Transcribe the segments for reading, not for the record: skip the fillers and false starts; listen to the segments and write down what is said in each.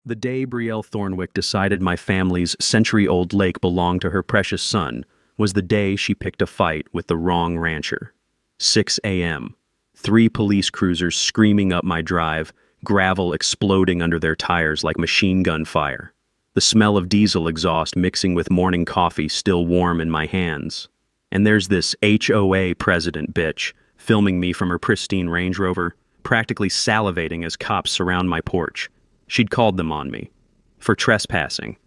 The day Brielle Thornwick decided my family's century-old lake belonged to her precious son was the day she picked a fight with the wrong rancher. 6 a.m. 3 police cruisers screaming up my drive, gravel exploding under their tires like machine gun fire. The smell of diesel exhaust mixing with morning coffee still warm in my hands. And there's this HOA president bitch filming me from her pristine Range Rover, practically salivating as cops surround my porch. She'd called them on me for trespassing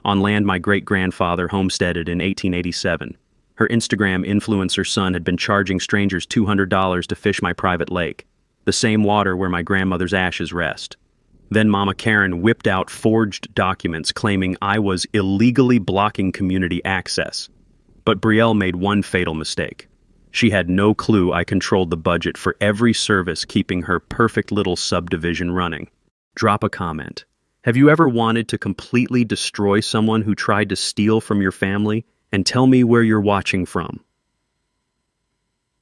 on land my great-grandfather homesteaded in 1887. Her Instagram influencer son had been charging strangers $200 to fish my private lake, the same water where my grandmother's ashes rest. Then Mama Karen whipped out forged documents claiming I was illegally blocking community access. But Brielle made one fatal mistake. She had no clue I controlled the budget for every service keeping her perfect little subdivision running. Drop a comment. Have you ever wanted to completely destroy someone who tried to steal from your family? And tell me where you're watching from.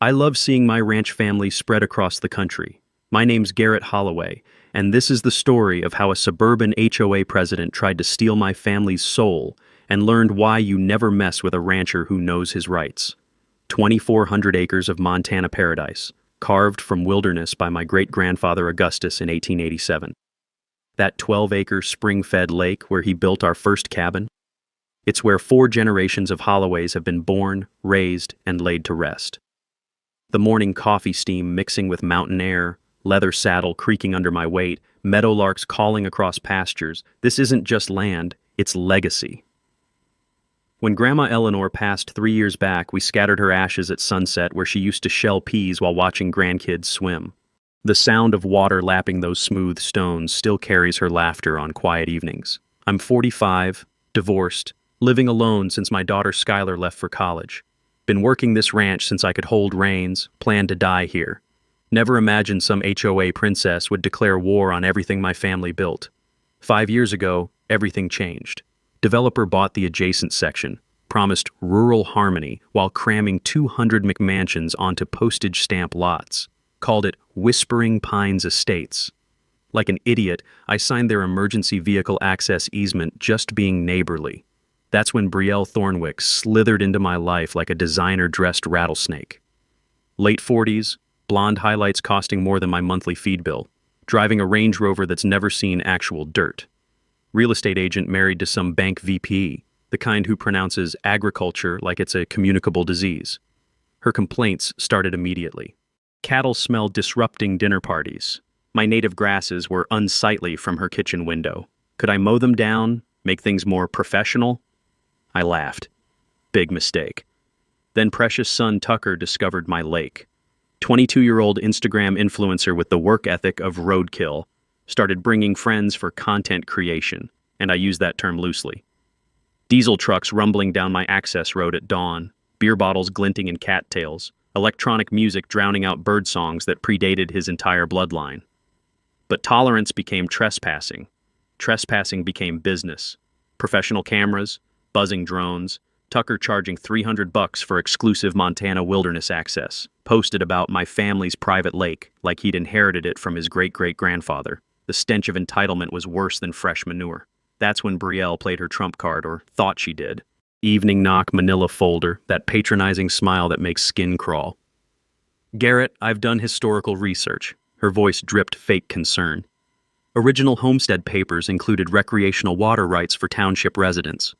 I love seeing my ranch family spread across the country. My name's Garrett Holloway, and this is the story of how a suburban HOA president tried to steal my family's soul and learned why you never mess with a rancher who knows his rights. 2,400 acres of Montana paradise, carved from wilderness by my great-grandfather Augustus in 1887. That 12-acre spring-fed lake where he built our first cabin. It's where 4 generations of Holloways have been born, raised, and laid to rest. The morning coffee steam mixing with mountain air, leather saddle creaking under my weight, meadowlarks calling across pastures. This isn't just land, it's legacy. When Grandma Eleanor passed 3 years back, we scattered her ashes at sunset where she used to shell peas while watching grandkids swim. The sound of water lapping those smooth stones still carries her laughter on quiet evenings. I'm 45, divorced, living alone since my daughter Skylar left for college. Been working this ranch since I could hold reins, planned to die here. Never imagined some HOA princess would declare war on everything my family built. 5 years ago, everything changed. Developer bought the adjacent section, promised rural harmony while cramming 200 McMansions onto postage stamp lots. Called it Whispering Pines Estates. Like an idiot, I signed their emergency vehicle access easement just being neighborly. That's when Brielle Thornwick slithered into my life like a designer-dressed rattlesnake. Late 40s, blonde highlights costing more than my monthly feed bill, driving a Range Rover that's never seen actual dirt. Real estate agent married to some bank VP, the kind who pronounces agriculture like it's a communicable disease. Her complaints started immediately. Cattle smelled disrupting dinner parties. My native grasses were unsightly from her kitchen window. Could I mow them down, make things more professional? I laughed. Big mistake. Then precious son Tucker discovered my lake. 22-year-old Instagram influencer with the work ethic of roadkill started bringing friends for content creation, and I use that term loosely. Diesel trucks rumbling down my access road at dawn, beer bottles glinting in cattails, electronic music drowning out bird songs that predated his entire bloodline. But tolerance became trespassing. Trespassing became business. Professional cameras, buzzing drones, Tucker charging $300 for exclusive Montana wilderness access, posted about my family's private lake like he'd inherited it from his great-great-grandfather. The stench of entitlement was worse than fresh manure. That's when Brielle played her trump card, or thought she did. Evening knock manila folder, that patronizing smile that makes skin crawl. Garrett, I've done historical research. Her voice dripped fake concern. Original homestead papers included recreational water rights for township residents.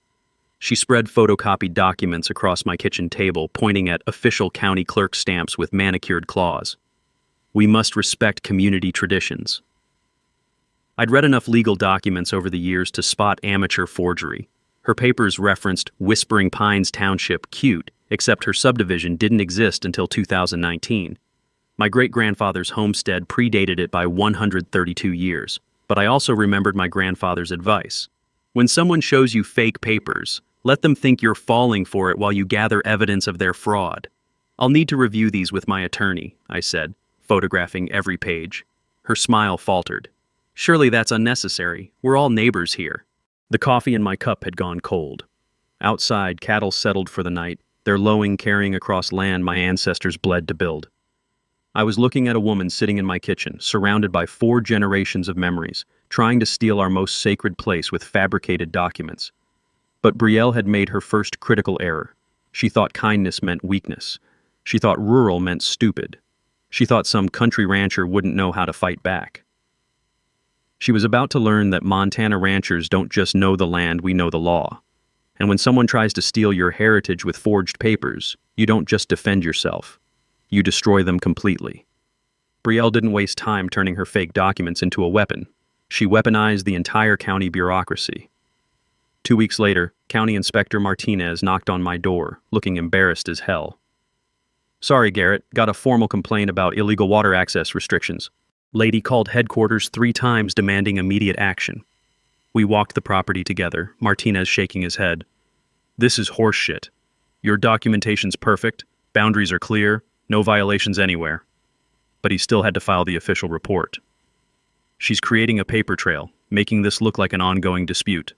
She spread photocopied documents across my kitchen table, pointing at official county clerk stamps with manicured claws. We must respect community traditions. I'd read enough legal documents over the years to spot amateur forgery. Her papers referenced Whispering Pines Township cute, except her subdivision didn't exist until 2019. My great-grandfather's homestead predated it by 132 years, but I also remembered my grandfather's advice. When someone shows you fake papers, let them think you're falling for it while you gather evidence of their fraud. I'll need to review these with my attorney, I said, photographing every page. Her smile faltered. Surely that's unnecessary. We're all neighbors here. The coffee in my cup had gone cold. Outside, cattle settled for the night, their lowing carrying across land my ancestors bled to build. I was looking at a woman sitting in my kitchen, surrounded by 4 generations of memories, trying to steal our most sacred place with fabricated documents. But Brielle had made her first critical error. She thought kindness meant weakness. She thought rural meant stupid. She thought some country rancher wouldn't know how to fight back. She was about to learn that Montana ranchers don't just know the land, we know the law. And when someone tries to steal your heritage with forged papers, you don't just defend yourself. You destroy them completely. Brielle didn't waste time turning her fake documents into a weapon. She weaponized the entire county bureaucracy. 2 weeks later, County Inspector Martinez knocked on my door, looking embarrassed as hell. "Sorry, Garrett, got a formal complaint about illegal water access restrictions." Lady called headquarters 3 times demanding immediate action. We walked the property together, Martinez shaking his head. "This is horseshit. Your documentation's perfect, boundaries are clear, no violations anywhere." But he still had to file the official report. "She's creating a paper trail, making this look like an ongoing dispute.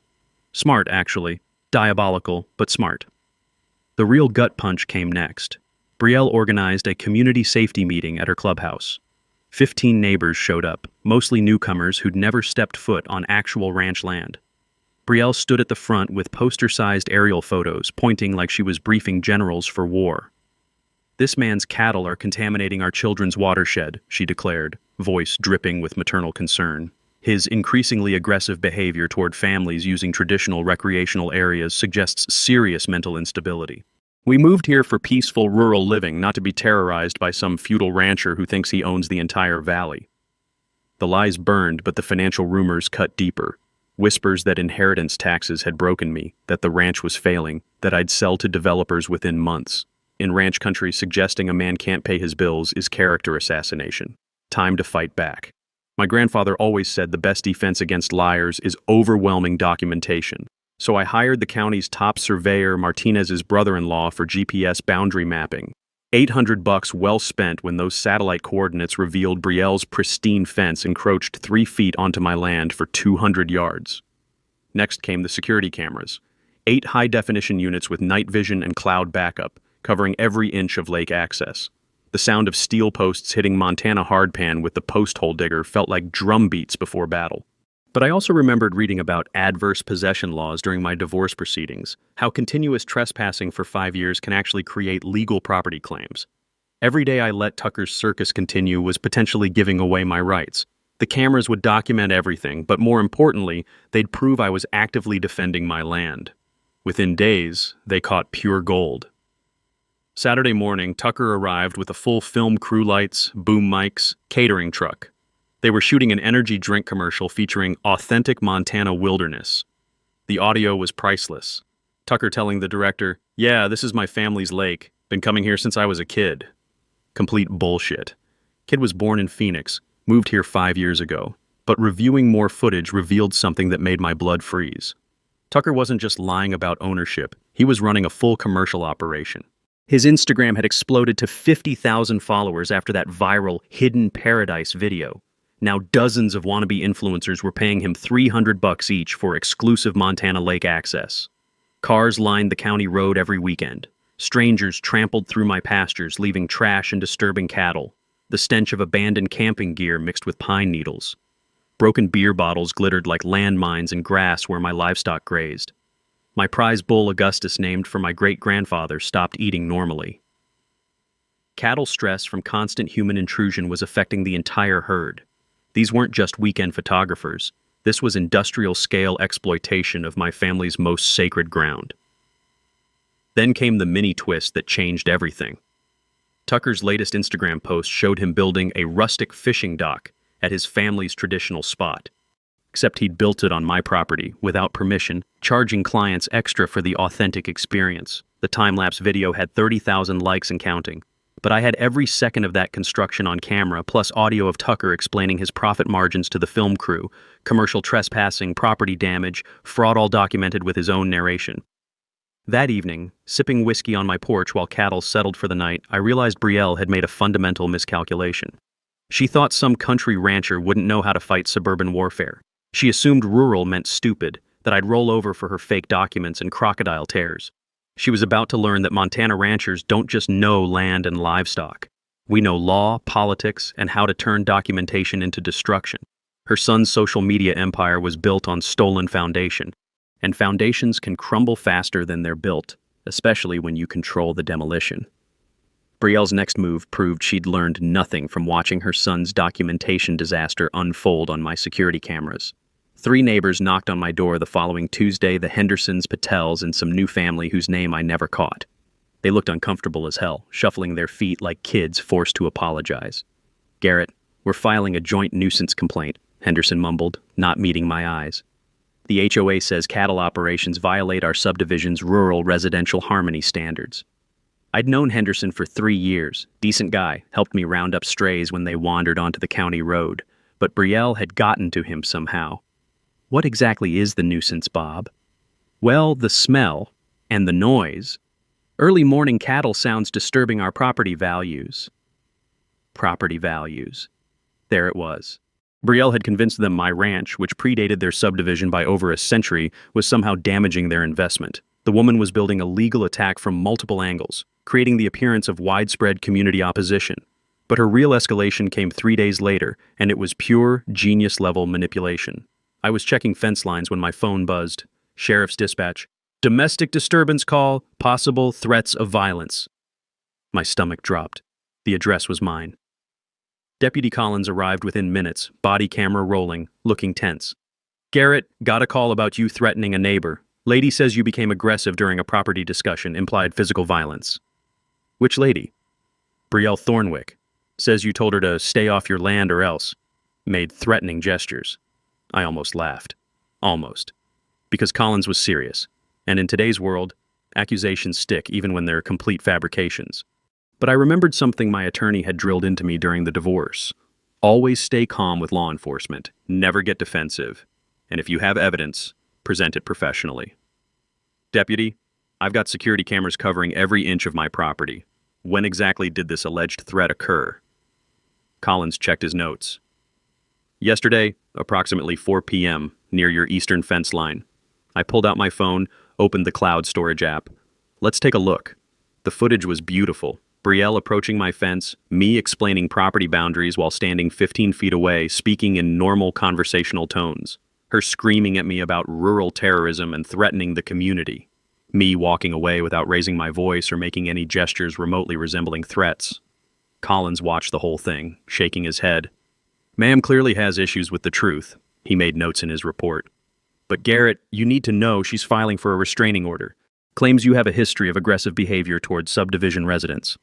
Smart, actually. Diabolical, but smart." The real gut punch came next. Brielle organized a community safety meeting at her clubhouse. 15 neighbors showed up, mostly newcomers who'd never stepped foot on actual ranch land. Brielle stood at the front with poster-sized aerial photos, pointing like she was briefing generals for war. "This man's cattle are contaminating our children's watershed," she declared, voice dripping with maternal concern. "His increasingly aggressive behavior toward families using traditional recreational areas suggests serious mental instability. We moved here for peaceful rural living, not to be terrorized by some feudal rancher who thinks he owns the entire valley." The lies burned, but the financial rumors cut deeper. Whispers that inheritance taxes had broken me, that the ranch was failing, that I'd sell to developers within months. In ranch country, suggesting a man can't pay his bills is character assassination. Time to fight back. My grandfather always said the best defense against liars is overwhelming documentation. So I hired the county's top surveyor, Martinez's brother-in-law, for GPS boundary mapping. $800 well spent when those satellite coordinates revealed Brielle's pristine fence encroached 3 feet onto my land for 200 yards. Next came the security cameras. 8 high-definition units with night vision and cloud backup, covering every inch of lake access. The sound of steel posts hitting Montana hardpan with the post hole digger felt like drum beats before battle. But I also remembered reading about adverse possession laws during my divorce proceedings, how continuous trespassing for 5 years can actually create legal property claims. Every day I let Tucker's circus continue was potentially giving away my rights. The cameras would document everything, but more importantly, they'd prove I was actively defending my land. Within days, they caught pure gold. Saturday morning, Tucker arrived with a full film crew lights, boom mics, catering truck. They were shooting an energy drink commercial featuring authentic Montana wilderness. The audio was priceless. Tucker telling the director, "Yeah, this is my family's lake. Been coming here since I was a kid." Complete bullshit. Kid was born in Phoenix, moved here 5 years ago. But reviewing more footage revealed something that made my blood freeze. Tucker wasn't just lying about ownership. He was running a full commercial operation. His Instagram had exploded to 50,000 followers after that viral Hidden Paradise video. Now dozens of wannabe influencers were paying him $300 each for exclusive Montana lake access. Cars lined the county road every weekend. Strangers trampled through my pastures, leaving trash and disturbing cattle. The stench of abandoned camping gear mixed with pine needles. Broken beer bottles glittered like landmines in grass where my livestock grazed. My prize bull Augustus, named for my great-grandfather, stopped eating normally. Cattle stress from constant human intrusion was affecting the entire herd. These weren't just weekend photographers. This was industrial-scale exploitation of my family's most sacred ground. Then came the mini twist that changed everything. Tucker's latest Instagram post showed him building a rustic fishing dock at his family's traditional spot. Except he'd built it on my property, without permission, charging clients extra for the authentic experience. The time-lapse video had 30,000 likes and counting. But I had every second of that construction on camera, plus audio of Tucker explaining his profit margins to the film crew, commercial trespassing, property damage, fraud, all documented with his own narration. That evening, sipping whiskey on my porch while cattle settled for the night, I realized Brielle had made a fundamental miscalculation. She thought some country rancher wouldn't know how to fight suburban warfare. She assumed rural meant stupid, that I'd roll over for her fake documents and crocodile tears. She was about to learn that Montana ranchers don't just know land and livestock. We know law, politics, and how to turn documentation into destruction. Her son's social media empire was built on stolen foundation, and foundations can crumble faster than they're built, especially when you control the demolition. Brielle's next move proved she'd learned nothing from watching her son's documentation disaster unfold on my security cameras. 3 neighbors knocked on my door the following Tuesday, the Hendersons, Patels, and some new family whose name I never caught. They looked uncomfortable as hell, shuffling their feet like kids forced to apologize. "Garrett, we're filing a joint nuisance complaint," Henderson mumbled, not meeting my eyes. "The HOA says cattle operations violate our subdivision's rural residential harmony standards." I'd known Henderson for 3 years. Decent guy, helped me round up strays when they wandered onto the county road. But Brielle had gotten to him somehow. "What exactly is the nuisance, Bob?" "Well, the smell and the noise. Early morning cattle sounds disturbing our property values." Property values. There it was. Brielle had convinced them my ranch, which predated their subdivision by over a century, was somehow damaging their investment. The woman was building a legal attack from multiple angles, creating the appearance of widespread community opposition. But her real escalation came 3 days later, and it was pure, genius-level manipulation. I was checking fence lines when my phone buzzed. Sheriff's dispatch. "Domestic disturbance call, possible threats of violence." My stomach dropped. The address was mine. Deputy Collins arrived within minutes, body camera rolling, looking tense. "Garrett, got a call about you threatening a neighbor. Lady says you became aggressive during a property discussion, implied physical violence." "Which lady?" "Brielle Thornwick. Says you told her to stay off your land or else." Made threatening gestures. I almost laughed. Almost. Because Collins was serious. And in today's world, accusations stick even when they're complete fabrications. But I remembered something my attorney had drilled into me during the divorce. Always stay calm with law enforcement. Never get defensive. And if you have evidence, present it professionally. "Deputy, I've got security cameras covering every inch of my property. When exactly did this alleged threat occur?" Collins checked his notes. "Yesterday, approximately 4 p.m., near your eastern fence line." I pulled out my phone, opened the cloud storage app. "Let's take a look." The footage was beautiful. Brielle approaching my fence, me explaining property boundaries while standing 15 feet away, speaking in normal conversational tones. Her screaming at me about rural terrorism and threatening the community. Me walking away without raising my voice or making any gestures remotely resembling threats. Collins watched the whole thing, shaking his head. "Ma'am clearly has issues with the truth," he made notes in his report. "But Garrett, you need to know she's filing for a restraining order. Claims you have a history of aggressive behavior towards subdivision residents."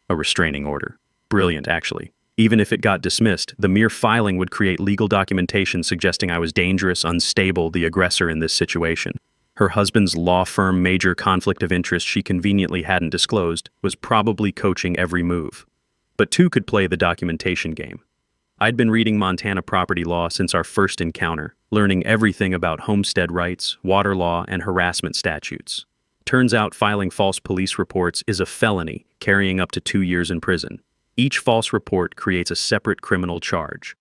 A restraining order. Brilliant, actually. Even if it got dismissed, the mere filing would create legal documentation suggesting I was dangerous, unstable, the aggressor in this situation. Her husband's law firm major conflict of interest she conveniently hadn't disclosed was probably coaching every move. But two could play the documentation game. I'd been reading Montana property law since our first encounter, learning everything about homestead rights, water law, and harassment statutes. Turns out filing false police reports is a felony, carrying up to 2 years in prison. Each false report creates a separate criminal charge.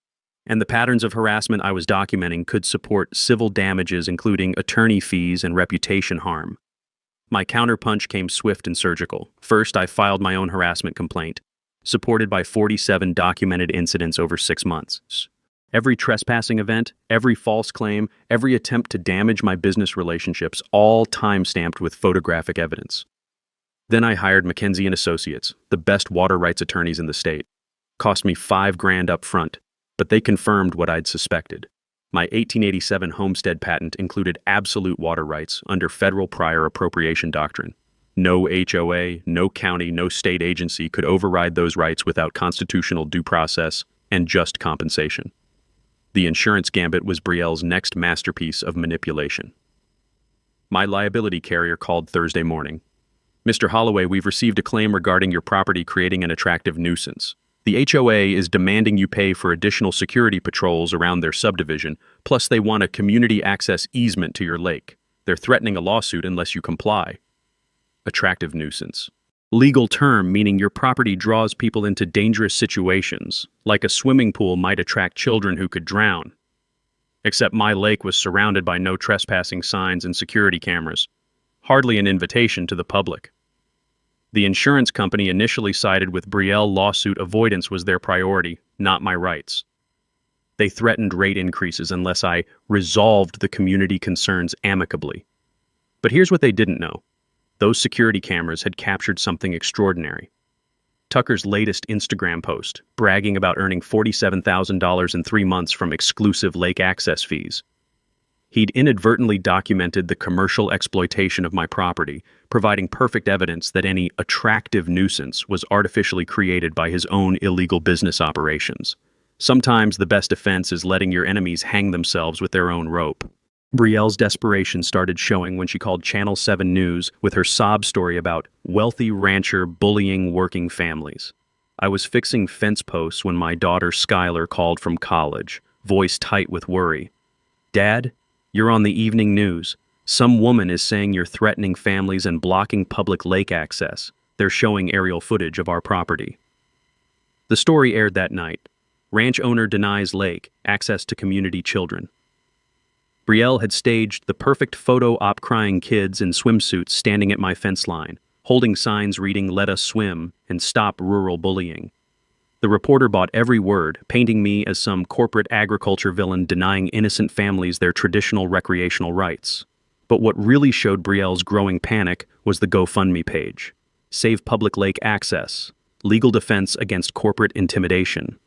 And the patterns of harassment I was documenting could support civil damages including attorney fees and reputation harm. My counterpunch came swift and surgical. First, I filed my own harassment complaint, supported by 47 documented incidents over 6 months. Every trespassing event, every false claim, every attempt to damage my business relationships, all time-stamped with photographic evidence. Then I hired McKenzie & Associates, the best water rights attorneys in the state. Cost me $5,000 up front, but they confirmed what I'd suspected. My 1887 homestead patent included absolute water rights under federal prior appropriation doctrine. No HOA, no county, no state agency could override those rights without constitutional due process and just compensation. The insurance gambit was Brielle's next masterpiece of manipulation. My liability carrier called Thursday morning. "Mr. Holloway, we've received a claim regarding your property creating an attractive nuisance. The HOA is demanding you pay for additional security patrols around their subdivision, plus they want a community access easement to your lake. They're threatening a lawsuit unless you comply." Attractive nuisance. Legal term meaning your property draws people into dangerous situations, like a swimming pool might attract children who could drown. Except my lake was surrounded by no trespassing signs and security cameras. Hardly an invitation to the public. The insurance company initially sided with Brielle. Lawsuit avoidance was their priority, not my rights. They threatened rate increases unless I resolved the community concerns amicably. But here's what they didn't know. Those security cameras had captured something extraordinary. Tucker's latest Instagram post, bragging about earning $47,000 in 3 months from exclusive lake access fees. He'd inadvertently documented the commercial exploitation of my property, providing perfect evidence that any attractive nuisance was artificially created by his own illegal business operations. Sometimes the best defense is letting your enemies hang themselves with their own rope. Brielle's desperation started showing when she called Channel 7 News with her sob story about wealthy rancher bullying working families. I was fixing fence posts when my daughter Skylar called from college, voice tight with worry. "Dad, you're on the evening news. Some woman is saying you're threatening families and blocking public lake access. They're showing aerial footage of our property." The story aired that night. Ranch owner denies lake access to community children. Brielle had staged the perfect photo op, crying kids in swimsuits standing at my fence line, holding signs reading "Let us swim" and "Stop rural bullying." The reporter bought every word, painting me as some corporate agriculture villain denying innocent families their traditional recreational rights. But what really showed Brielle's growing panic was the GoFundMe page. Save Public Lake Access. Legal defense against corporate intimidation.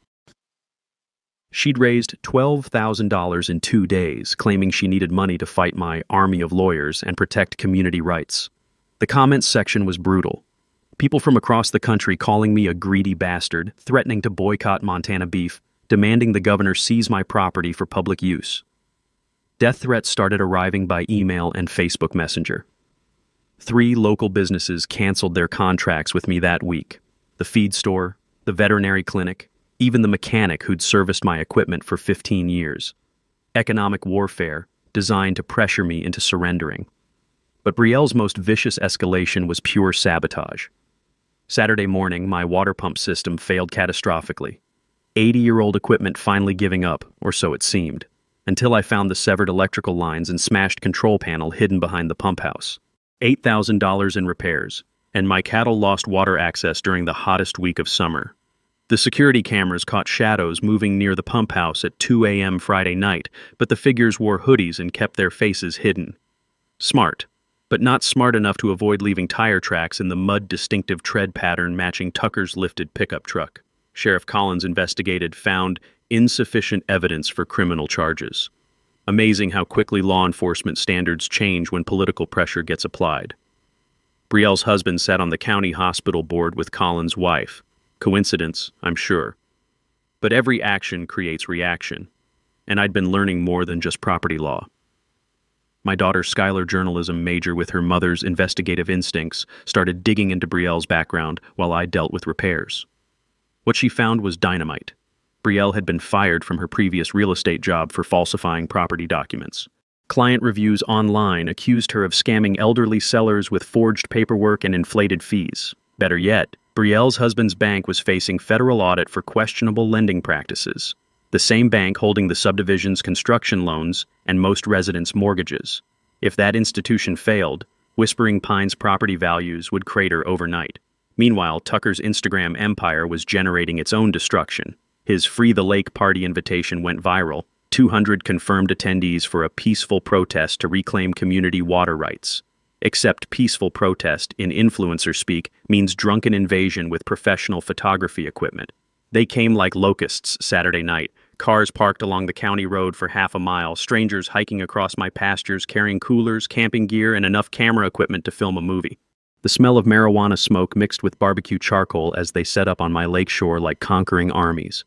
She'd raised $12,000 in 2 days, claiming she needed money to fight my army of lawyers and protect community rights. The comments section was brutal. People from across the country calling me a greedy bastard, threatening to boycott Montana beef, demanding the governor seize my property for public use. Death threats started arriving by email and Facebook Messenger. 3 local businesses canceled their contracts with me that week. The feed store, the veterinary clinic, even the mechanic who'd serviced my equipment for 15 years. Economic warfare designed to pressure me into surrendering. But Brielle's most vicious escalation was pure sabotage. Saturday morning, my water pump system failed catastrophically. 80-year-old equipment finally giving up, or so it seemed, until I found the severed electrical lines and smashed control panel hidden behind the pump house. $8,000 in repairs, and my cattle lost water access during the hottest week of summer. The security cameras caught shadows moving near the pump house at 2 a.m. Friday night, but the figures wore hoodies and kept their faces hidden. Smart, but not smart enough to avoid leaving tire tracks in the mud-distinctive tread pattern matching Tucker's lifted pickup truck. Sheriff Collins investigated, found insufficient evidence for criminal charges. Amazing how quickly law enforcement standards change when political pressure gets applied. Brielle's husband sat on the county hospital board with Collins' wife. Coincidence, I'm sure. But every action creates reaction, and I'd been learning more than just property law. My daughter Skylar, journalism major with her mother's investigative instincts, started digging into Brielle's background while I dealt with repairs. What she found was dynamite. Brielle had been fired from her previous real estate job for falsifying property documents. Client reviews online accused her of scamming elderly sellers with forged paperwork and inflated fees. Better yet, Brielle's husband's bank was facing federal audit for questionable lending practices, the same bank holding the subdivision's construction loans and most residents' mortgages. If that institution failed, Whispering Pines' property values would crater overnight. Meanwhile, Tucker's Instagram empire was generating its own destruction. His Free the Lake party invitation went viral, 200 confirmed attendees for a peaceful protest to reclaim community water rights. Except peaceful protest, in influencer speak, means drunken invasion with professional photography equipment. They came like locusts Saturday night, cars parked along the county road for half a mile, strangers hiking across my pastures carrying coolers, camping gear, and enough camera equipment to film a movie. The smell of marijuana smoke mixed with barbecue charcoal as they set up on my lake shore like conquering armies.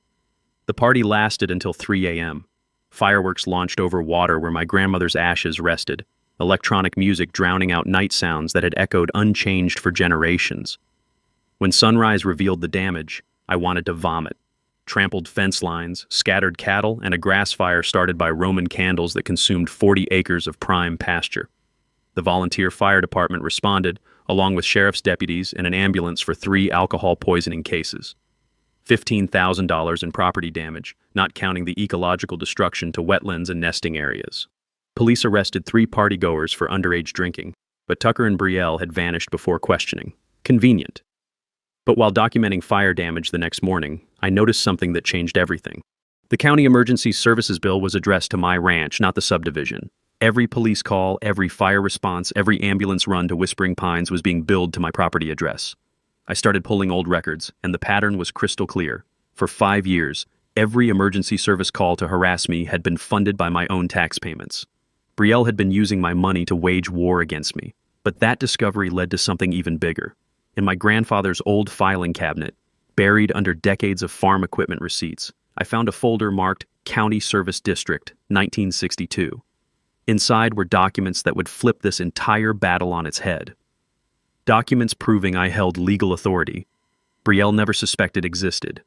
The party lasted until 3 a.m. Fireworks launched over water where my grandmother's ashes rested. Electronic music drowning out night sounds that had echoed unchanged for generations. When sunrise revealed the damage, I wanted to vomit. Trampled fence lines, scattered cattle, and a grass fire started by Roman candles that consumed 40 acres of prime pasture. The volunteer fire department responded, along with sheriff's deputies and an ambulance for 3 alcohol poisoning cases. $15,000 in property damage, not counting the ecological destruction to wetlands and nesting areas. Police arrested 3 partygoers for underage drinking, but Tucker and Brielle had vanished before questioning. Convenient. But while documenting fire damage the next morning, I noticed something that changed everything. The county emergency services bill was addressed to my ranch, not the subdivision. Every police call, every fire response, every ambulance run to Whispering Pines was being billed to my property address. I started pulling old records, and the pattern was crystal clear. For 5 years, every emergency service call to harass me had been funded by my own tax payments. Brielle had been using my money to wage war against me. But that discovery led to something even bigger. In my grandfather's old filing cabinet, buried under decades of farm equipment receipts, I found a folder marked County Service District, 1962. Inside were documents that would flip this entire battle on its head. Documents proving I held legal authority. Brielle never suspected existed.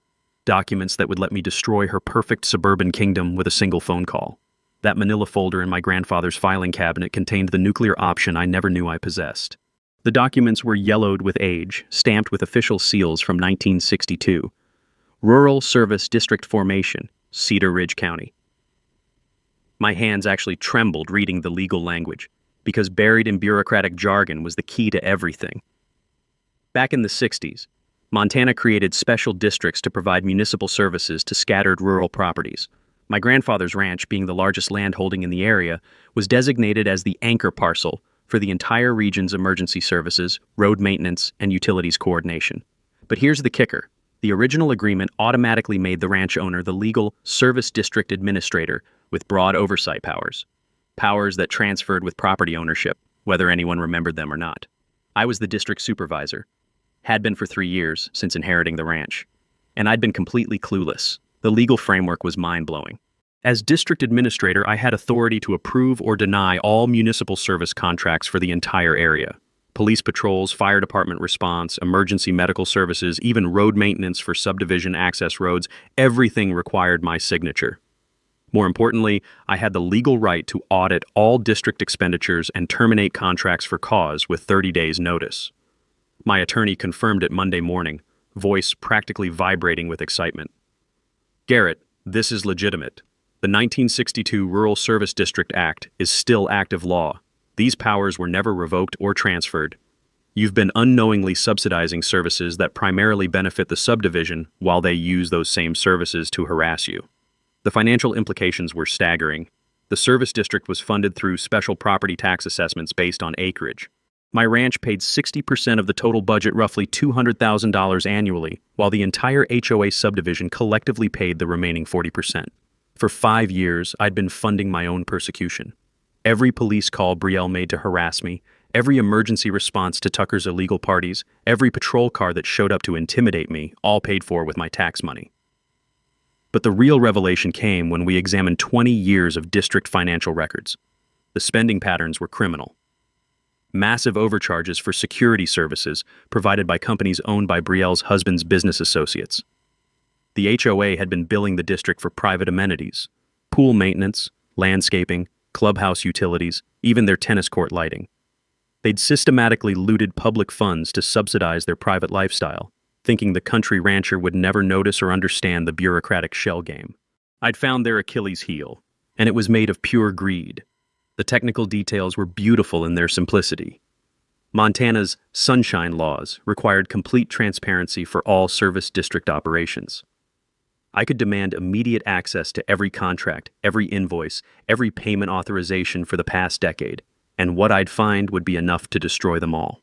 Documents that would let me destroy her perfect suburban kingdom with a single phone call. That manila folder in my grandfather's filing cabinet contained the nuclear option I never knew I possessed. The documents were yellowed with age, stamped with official seals from 1962. Rural Service District Formation, Cedar Ridge County. My hands actually trembled reading the legal language, because buried in bureaucratic jargon was the key to everything. Back in the 60s, Montana created special districts to provide municipal services to scattered rural properties. My grandfather's ranch, being the largest landholding in the area, was designated as the anchor parcel for the entire region's emergency services, road maintenance, and utilities coordination. But here's the kicker. The original agreement automatically made the ranch owner the legal service district administrator with broad oversight powers. Powers that transferred with property ownership, whether anyone remembered them or not. I was the district supervisor. Had been for 3 years since inheriting the ranch. And I'd been completely clueless. The legal framework was mind-blowing. As district administrator, I had authority to approve or deny all municipal service contracts for the entire area. Police patrols, fire department response, emergency medical services, even road maintenance for subdivision access roads, everything required my signature. More importantly, I had the legal right to audit all district expenditures and terminate contracts for cause with 30 days' notice. My attorney confirmed it Monday morning, voice practically vibrating with excitement. Garrett, this is legitimate. The 1962 Rural Service District Act is still active law. These powers were never revoked or transferred. You've been unknowingly subsidizing services that primarily benefit the subdivision while they use those same services to harass you. The financial implications were staggering. The service district was funded through special property tax assessments based on acreage. My ranch paid 60% of the total budget, roughly $200,000 annually, while the entire HOA subdivision collectively paid the remaining 40%. For 5 years, I'd been funding my own persecution. Every police call Brielle made to harass me, every emergency response to Tucker's illegal parties, every patrol car that showed up to intimidate me, all paid for with my tax money. But the real revelation came when we examined 20 years of district financial records. The spending patterns were criminal. Massive overcharges for security services provided by companies owned by Brielle's husband's business associates. The HOA had been billing the district for private amenities, pool maintenance, landscaping, clubhouse utilities, even their tennis court lighting. They'd systematically looted public funds to subsidize their private lifestyle, thinking the country rancher would never notice or understand the bureaucratic shell game. I'd found their Achilles heel, and it was made of pure greed. The technical details were beautiful in their simplicity. Montana's sunshine laws required complete transparency for all service district operations. I could demand immediate access to every contract, every invoice, every payment authorization for the past decade, and what I'd find would be enough to destroy them all.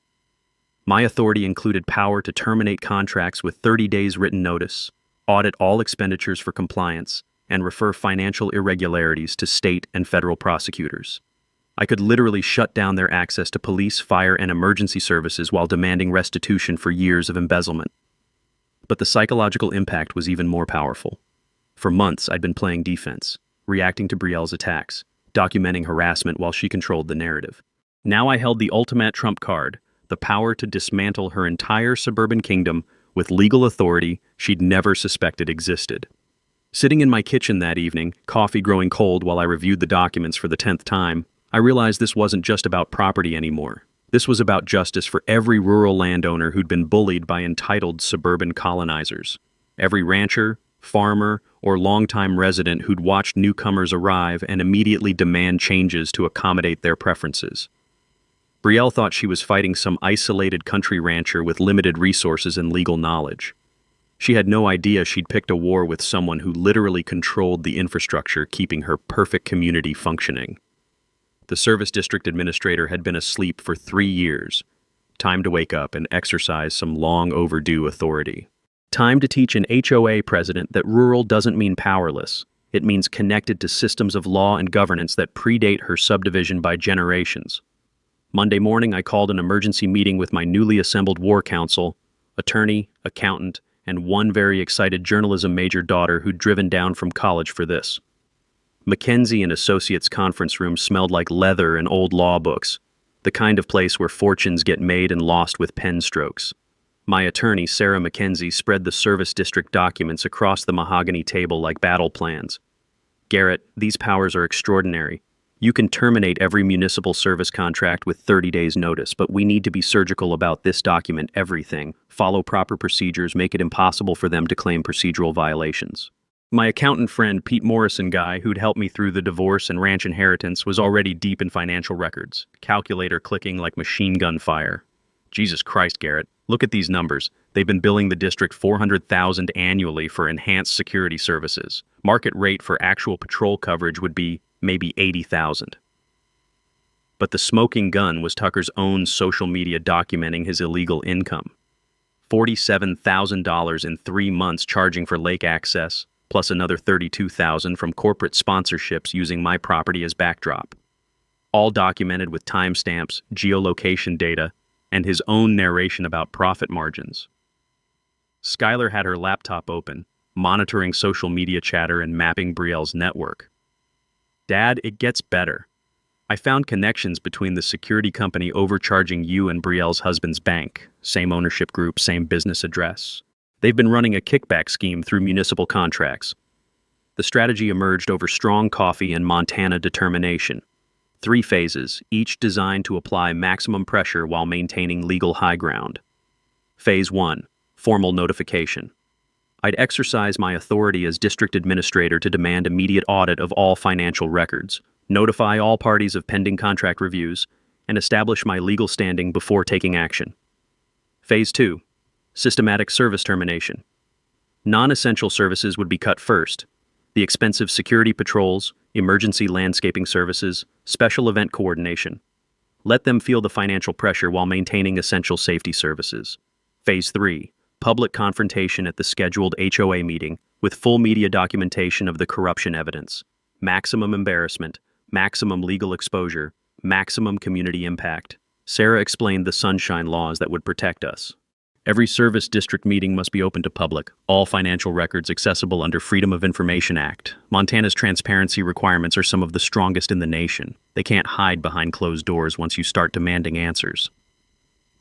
My authority included power to terminate contracts with 30 days written notice, audit all expenditures for compliance, and refer financial irregularities to state and federal prosecutors. I could literally shut down their access to police, fire, and emergency services while demanding restitution for years of embezzlement. But the psychological impact was even more powerful. For months, I'd been playing defense, reacting to Brielle's attacks, documenting harassment while she controlled the narrative. Now I held the ultimate trump card, the power to dismantle her entire suburban kingdom with legal authority she'd never suspected existed. Sitting in my kitchen that evening, coffee growing cold while I reviewed the documents for the 10th time, I realized this wasn't just about property anymore. This was about justice for every rural landowner who'd been bullied by entitled suburban colonizers. Every rancher, farmer, or longtime resident who'd watched newcomers arrive and immediately demand changes to accommodate their preferences. Brielle thought she was fighting some isolated country rancher with limited resources and legal knowledge. She had no idea she'd picked a war with someone who literally controlled the infrastructure keeping her perfect community functioning. The service district administrator had been asleep for 3 years. Time to wake up and exercise some long overdue authority. Time to teach an HOA president that rural doesn't mean powerless. It means connected to systems of law and governance that predate her subdivision by generations. Monday morning, I called an emergency meeting with my newly assembled war council, attorney, accountant, and one very excited journalism major daughter who'd driven down from college for this. Mackenzie and Associates conference room smelled like leather and old law books, the kind of place where fortunes get made and lost with pen strokes. My attorney, Sarah Mackenzie, spread the service district documents across the mahogany table like battle plans. Garrett, these powers are extraordinary. You can terminate every municipal service contract with 30 days notice, but we need to be surgical about this document everything, follow proper procedures, make it impossible for them to claim procedural violations. My accountant friend, Pete Morrison guy, who'd helped me through the divorce and ranch inheritance, was already deep in financial records, calculator clicking like machine gun fire. Jesus Christ, Garrett, look at these numbers. They've been billing the district $400,000 annually for enhanced security services. Market rate for actual patrol coverage would be maybe $80,000. But the smoking gun was Tucker's own social media documenting his illegal income. $47,000 in 3 months charging for lake access, plus another $32,000 from corporate sponsorships using my property as backdrop. All documented with timestamps, geolocation data, and his own narration about profit margins. Skylar had her laptop open, monitoring social media chatter and mapping Brielle's network. Dad, it gets better. I found connections between the security company overcharging you and Brielle's husband's bank, same ownership group, same business address. They've been running a kickback scheme through municipal contracts. The strategy emerged over strong coffee and Montana determination. 3 phases, each designed to apply maximum pressure while maintaining legal high ground. Phase 1, formal notification. I'd exercise my authority as district administrator to demand immediate audit of all financial records, notify all parties of pending contract reviews, and establish my legal standing before taking action. Phase 2, systematic service termination. Non-essential services would be cut first. The expensive security patrols, emergency landscaping services, special event coordination. Let them feel the financial pressure while maintaining essential safety services. Phase 3, public confrontation at the scheduled HOA meeting with full media documentation of the corruption evidence. Maximum embarrassment, maximum legal exposure, maximum community impact. Sarah explained the sunshine laws that would protect us. Every service district meeting must be open to public, all financial records accessible under Freedom of Information Act. Montana's transparency requirements are some of the strongest in the nation. They can't hide behind closed doors once you start demanding answers.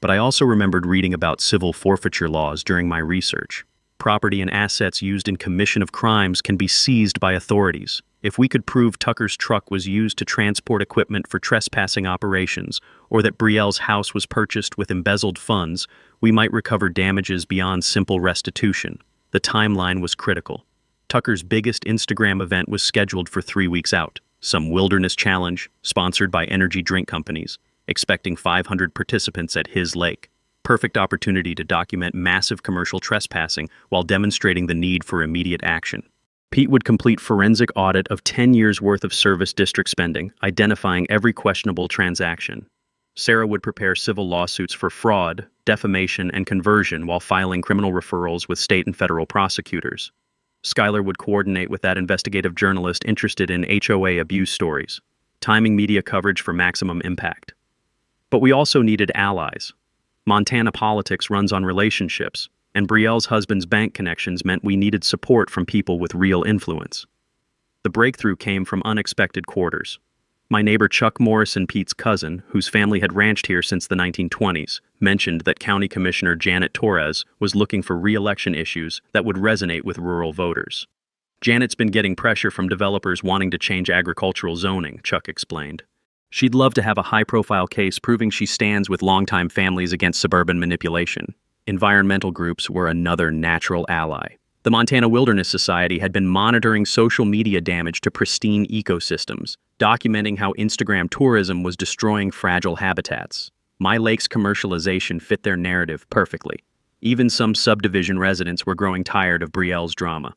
But I also remembered reading about civil forfeiture laws during my research. Property and assets used in commission of crimes can be seized by authorities. If we could prove Tucker's truck was used to transport equipment for trespassing operations, or that Brielle's house was purchased with embezzled funds, we might recover damages beyond simple restitution. The timeline was critical. Tucker's biggest Instagram event was scheduled for 3 weeks out, some wilderness challenge, sponsored by energy drink companies, expecting 500 participants at his lake. Perfect opportunity to document massive commercial trespassing while demonstrating the need for immediate action. Pete would complete forensic audit of 10 years' worth of service district spending, identifying every questionable transaction. Sarah would prepare civil lawsuits for fraud, defamation, and conversion while filing criminal referrals with state and federal prosecutors. Skylar would coordinate with that investigative journalist interested in HOA abuse stories, timing media coverage for maximum impact. But we also needed allies. Montana politics runs on relationships, and Brielle's husband's bank connections meant we needed support from people with real influence. The breakthrough came from unexpected quarters. My neighbor Chuck Morrison, Pete's cousin, whose family had ranched here since the 1920s, mentioned that County Commissioner Janet Torres was looking for re-election issues that would resonate with rural voters. Janet's been getting pressure from developers wanting to change agricultural zoning, Chuck explained. She'd love to have a high-profile case proving she stands with longtime families against suburban manipulation. Environmental groups were another natural ally. The Montana Wilderness Society had been monitoring social media damage to pristine ecosystems, documenting how Instagram tourism was destroying fragile habitats. My lake's commercialization fit their narrative perfectly. Even some subdivision residents were growing tired of Brielle's drama.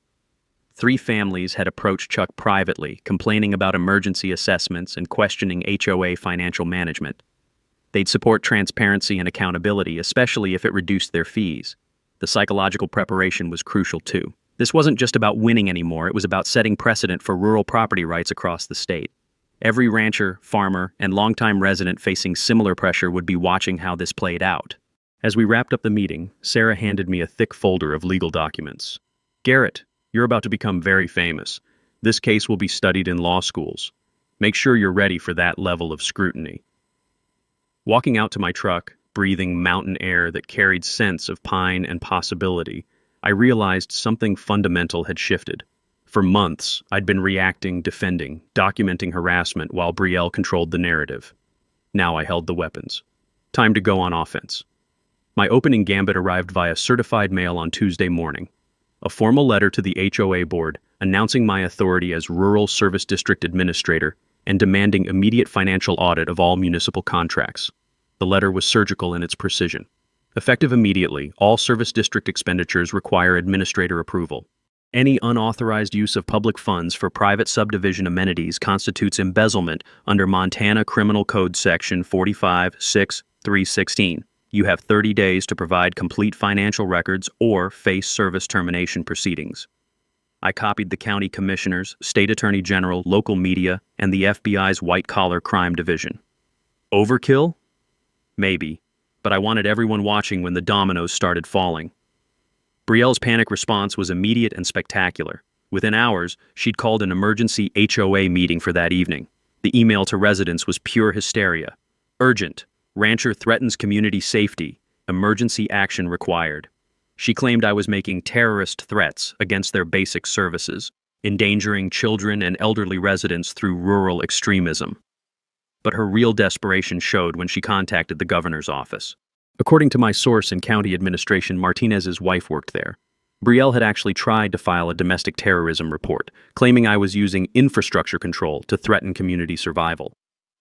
3 families had approached Chuck privately, complaining about emergency assessments and questioning HOA financial management. They'd support transparency and accountability, especially if it reduced their fees. The psychological preparation was crucial too. This wasn't just about winning anymore, it was about setting precedent for rural property rights across the state. Every rancher, farmer, and longtime resident facing similar pressure would be watching how this played out. As we wrapped up the meeting, Sarah handed me a thick folder of legal documents. "Garrett, you're about to become very famous. This case will be studied in law schools. Make sure you're ready for that level of scrutiny." Walking out to my truck, breathing mountain air that carried scents of pine and possibility, I realized something fundamental had shifted. For months, I'd been reacting, defending, documenting harassment while Brielle controlled the narrative. Now I held the weapons. Time to go on offense. My opening gambit arrived via certified mail on Tuesday morning. A formal letter to the HOA board announcing my authority as Rural Service District Administrator and demanding immediate financial audit of all municipal contracts. The letter was surgical in its precision. Effective immediately, all service district expenditures require administrator approval. Any unauthorized use of public funds for private subdivision amenities constitutes embezzlement under Montana Criminal Code Section 45-6-316. You have 30 days to provide complete financial records or face service termination proceedings. I copied the county commissioners, state attorney general, local media, and the FBI's white-collar crime division. Overkill? Maybe, but I wanted everyone watching when the dominoes started falling. Brielle's panic response was immediate and spectacular. Within hours, she'd called an emergency HOA meeting for that evening. The email to residents was pure hysteria. Urgent. Rancher threatens community safety. Emergency action required. She claimed I was making terrorist threats against their basic services, endangering children and elderly residents through rural extremism. But her real desperation showed when she contacted the governor's office. According to my source in county administration, Martinez's wife worked there. Brielle had actually tried to file a domestic terrorism report, claiming I was using infrastructure control to threaten community survival.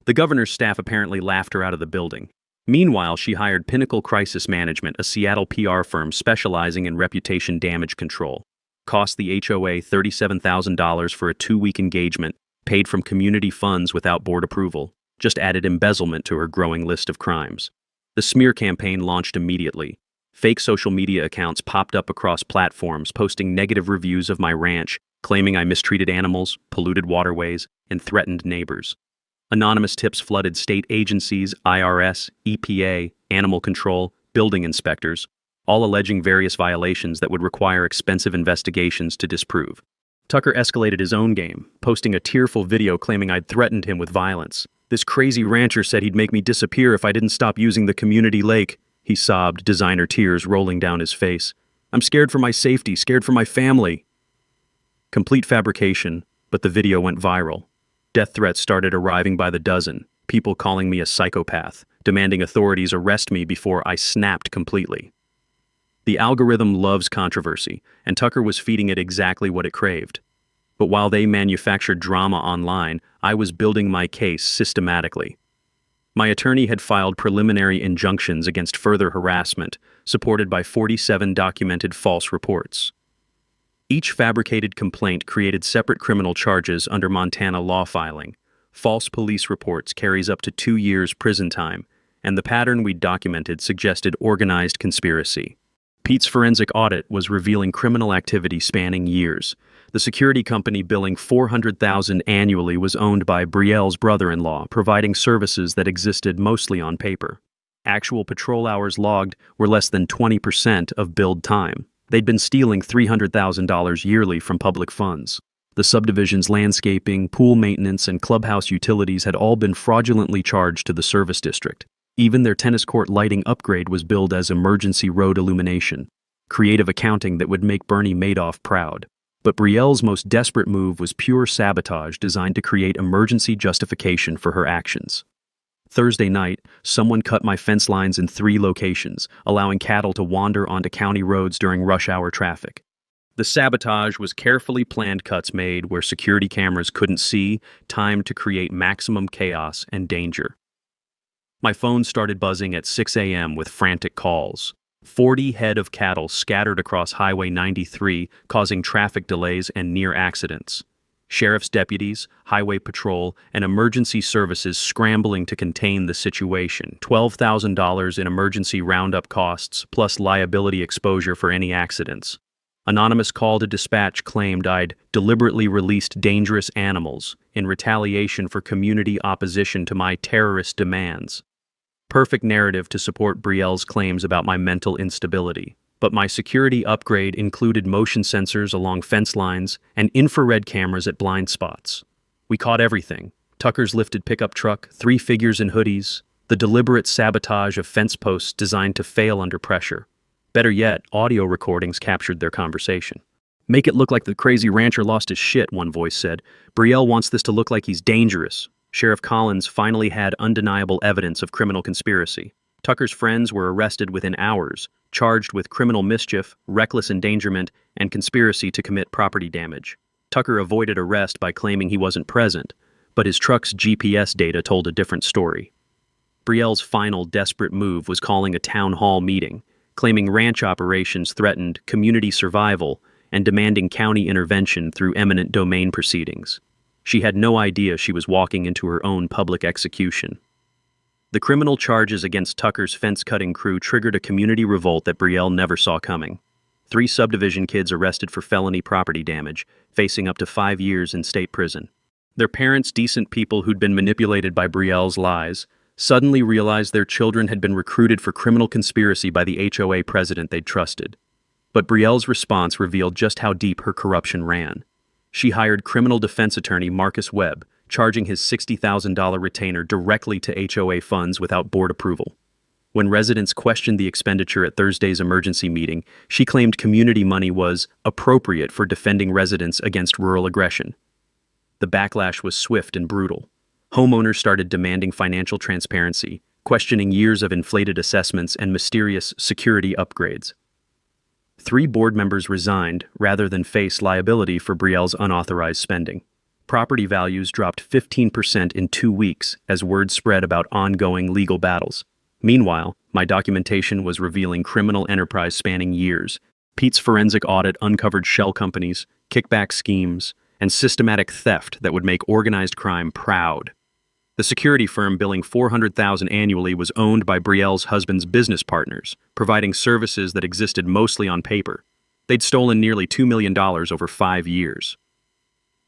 The governor's staff apparently laughed her out of the building. Meanwhile, she hired Pinnacle Crisis Management, a Seattle PR firm specializing in reputation damage control. Cost the HOA $37,000 for a 2-week engagement, paid from community funds without board approval. Just added embezzlement to her growing list of crimes. The smear campaign launched immediately. Fake social media accounts popped up across platforms, posting negative reviews of my ranch, claiming I mistreated animals, polluted waterways, and threatened neighbors. Anonymous tips flooded state agencies, IRS, EPA, animal control, building inspectors, all alleging various violations that would require expensive investigations to disprove. Tucker escalated his own game, posting a tearful video claiming I'd threatened him with violence. "This crazy rancher said he'd make me disappear if I didn't stop using the community lake," he sobbed, designer tears rolling down his face. "I'm scared for my safety, scared for my family." Complete fabrication, but the video went viral. Death threats started arriving by the dozen, people calling me a psychopath, demanding authorities arrest me before I snapped completely. The algorithm loves controversy, and Tucker was feeding it exactly what it craved. But while they manufactured drama online, I was building my case systematically. My attorney had filed preliminary injunctions against further harassment, supported by 47 documented false reports. Each fabricated complaint created separate criminal charges under Montana law filing. False police reports carries up to 2 years prison time, and the pattern we documented suggested organized conspiracy. Pete's forensic audit was revealing criminal activity spanning years. The security company billing $400,000 annually was owned by Brielle's brother-in-law, providing services that existed mostly on paper. Actual patrol hours logged were less than 20% of billed time. They'd been stealing $300,000 yearly from public funds. The subdivision's landscaping, pool maintenance, and clubhouse utilities had all been fraudulently charged to the service district. Even their tennis court lighting upgrade was billed as emergency road illumination. Creative accounting that would make Bernie Madoff proud. But Brielle's most desperate move was pure sabotage designed to create emergency justification for her actions. Thursday night, someone cut my fence lines in 3 locations, allowing cattle to wander onto county roads during rush hour traffic. The sabotage was carefully planned cuts made where security cameras couldn't see, timed to create maximum chaos and danger. My phone started buzzing at 6 a.m. with frantic calls. 40 head of cattle scattered across Highway 93, causing traffic delays and near accidents. Sheriff's deputies, highway patrol, and emergency services scrambling to contain the situation. $12,000 in emergency roundup costs, plus liability exposure for any accidents. Anonymous call to dispatch claimed I'd deliberately released dangerous animals in retaliation for community opposition to my terrorist demands. Perfect narrative to support Brielle's claims about my mental instability. But my security upgrade included motion sensors along fence lines and infrared cameras at blind spots. We caught everything: Tucker's lifted pickup truck, 3 figures in hoodies, the deliberate sabotage of fence posts designed to fail under pressure. Better yet, audio recordings captured their conversation. "Make it look like the crazy rancher lost his shit," one voice said. "Brielle wants this to look like he's dangerous." Sheriff Collins finally had undeniable evidence of criminal conspiracy. Tucker's friends were arrested within hours, charged with criminal mischief, reckless endangerment, and conspiracy to commit property damage. Tucker avoided arrest by claiming he wasn't present, but his truck's GPS data told a different story. Brielle's final desperate move was calling a town hall meeting, claiming ranch operations threatened community survival and demanding county intervention through eminent domain proceedings. She had no idea she was walking into her own public execution. The criminal charges against Tucker's fence-cutting crew triggered a community revolt that Brielle never saw coming. 3 subdivision kids arrested for felony property damage, facing up to 5 years in state prison. Their parents, decent people who'd been manipulated by Brielle's lies, suddenly realized their children had been recruited for criminal conspiracy by the HOA president they'd trusted. But Brielle's response revealed just how deep her corruption ran. She hired criminal defense attorney Marcus Webb, charging his $60,000 retainer directly to HOA funds without board approval. When residents questioned the expenditure at Thursday's emergency meeting, she claimed community money was appropriate for defending residents against rural aggression. The backlash was swift and brutal. Homeowners started demanding financial transparency, questioning years of inflated assessments and mysterious security upgrades. 3 board members resigned rather than face liability for Brielle's unauthorized spending. Property values dropped 15% in 2 weeks as word spread about ongoing legal battles. Meanwhile, my documentation was revealing criminal enterprise spanning years. Pete's forensic audit uncovered shell companies, kickback schemes, and systematic theft that would make organized crime proud. The security firm billing $400,000 annually was owned by Brielle's husband's business partners, providing services that existed mostly on paper. They'd stolen nearly $2 million over 5 years.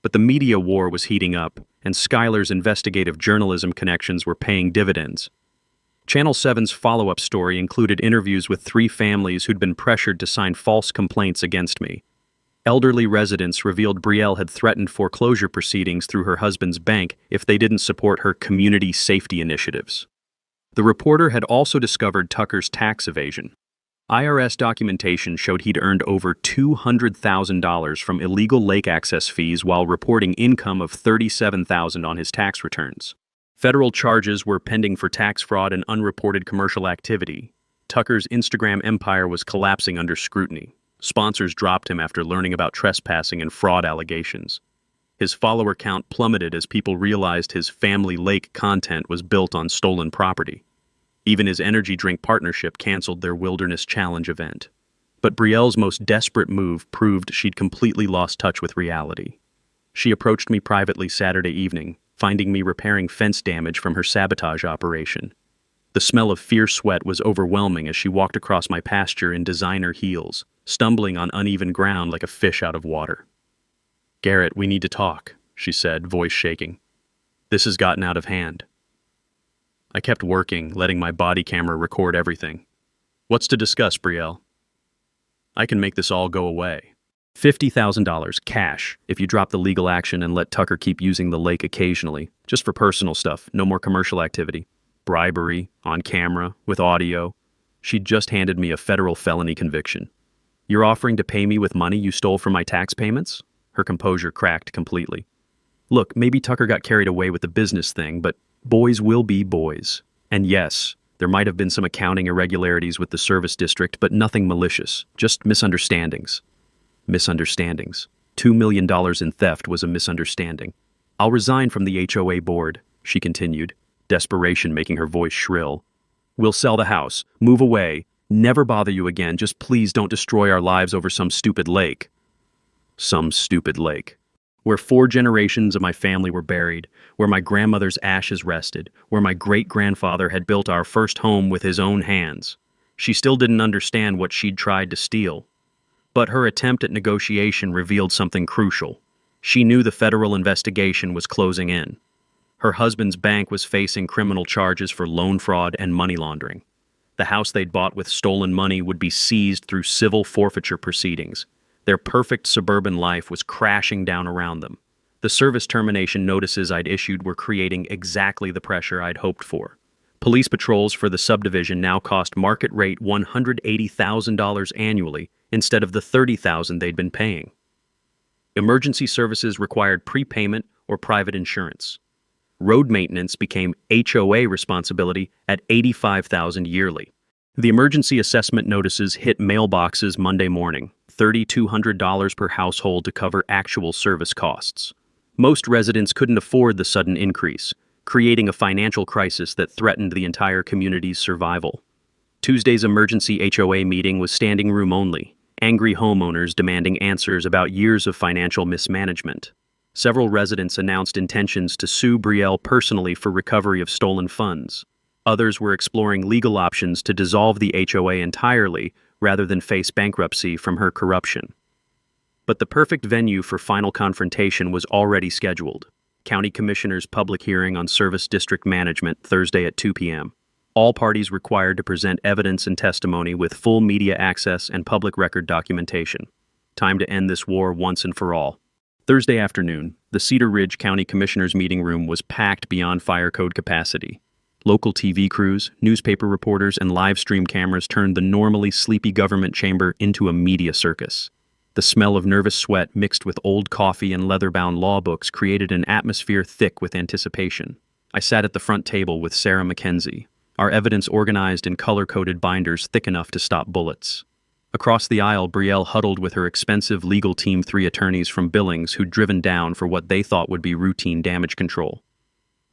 But the media war was heating up, and Schuyler's investigative journalism connections were paying dividends. Channel 7's follow-up story included interviews with 3 families who'd been pressured to sign false complaints against me. Elderly residents revealed Brielle had threatened foreclosure proceedings through her husband's bank if they didn't support her community safety initiatives. The reporter had also discovered Tucker's tax evasion. IRS documentation showed he'd earned over $200,000 from illegal lake access fees while reporting income of $37,000 on his tax returns. Federal charges were pending for tax fraud and unreported commercial activity. Tucker's Instagram empire was collapsing under scrutiny. Sponsors dropped him after learning about trespassing and fraud allegations. His follower count plummeted as people realized his family lake content was built on stolen property. Even his energy drink partnership canceled their Wilderness Challenge event. But Brielle's most desperate move proved she'd completely lost touch with reality. She approached me privately Saturday evening, finding me repairing fence damage from her sabotage operation. The smell of fierce sweat was overwhelming as she walked across my pasture in designer heels, stumbling on uneven ground like a fish out of water. "Garrett, we need to talk," she said, voice shaking. "This has gotten out of hand." I kept working, letting my body camera record everything. "What's to discuss, Brielle?" "I can make this all go away. $50,000 cash if you drop the legal action and let Tucker keep using the lake occasionally, just for personal stuff, no more commercial activity. Bribery, on camera, with audio." She'd just handed me a federal felony conviction. "You're offering to pay me with money you stole from my tax payments?" Her composure cracked completely. "Look, maybe Tucker got carried away with the business thing, but boys will be boys. And yes, there might have been some accounting irregularities with the service district, but nothing malicious, just misunderstandings." Misunderstandings. $2 million in theft was a misunderstanding. "I'll resign from the HOA board," she continued. desperation making her voice shrill. "We'll sell the house. Move away. Never bother you again. Just please don't destroy our lives over some stupid lake." Some stupid lake. Where 4 generations of my family were buried, where my grandmother's ashes rested, where my great-grandfather had built our first home with his own hands. She still didn't understand what she'd tried to steal. But her attempt at negotiation revealed something crucial. She knew the federal investigation was closing in. Her husband's bank was facing criminal charges for loan fraud and money laundering. The house they'd bought with stolen money would be seized through civil forfeiture proceedings. Their perfect suburban life was crashing down around them. The service termination notices I'd issued were creating exactly the pressure I'd hoped for. Police patrols for the subdivision now cost market rate $180,000 annually instead of the $30,000 they'd been paying. Emergency services required prepayment or private insurance. Road maintenance became HOA responsibility at $85,000 yearly. The emergency assessment notices hit mailboxes Monday morning, $3,200 per household to cover actual service costs. Most residents couldn't afford the sudden increase, creating a financial crisis that threatened the entire community's survival. Tuesday's emergency HOA meeting was standing room only, angry homeowners demanding answers about years of financial mismanagement. Several residents announced intentions to sue Brielle personally for recovery of stolen funds. Others were exploring legal options to dissolve the HOA entirely rather than face bankruptcy from her corruption. But the perfect venue for final confrontation was already scheduled. County Commissioner's public hearing on Service District Management Thursday at 2 p.m. All parties required to present evidence and testimony with full media access and public record documentation. Time to end this war once and for all. Thursday afternoon, the Cedar Ridge County Commissioner's meeting room was packed beyond fire code capacity. Local TV crews, newspaper reporters, and live stream cameras turned the normally sleepy government chamber into a media circus. The smell of nervous sweat mixed with old coffee and leather-bound law books created an atmosphere thick with anticipation. I sat at the front table with Sarah McKenzie, our evidence organized in color-coded binders thick enough to stop bullets. Across the aisle, Brielle huddled with her expensive legal team 3 attorneys from Billings who'd driven down for what they thought would be routine damage control.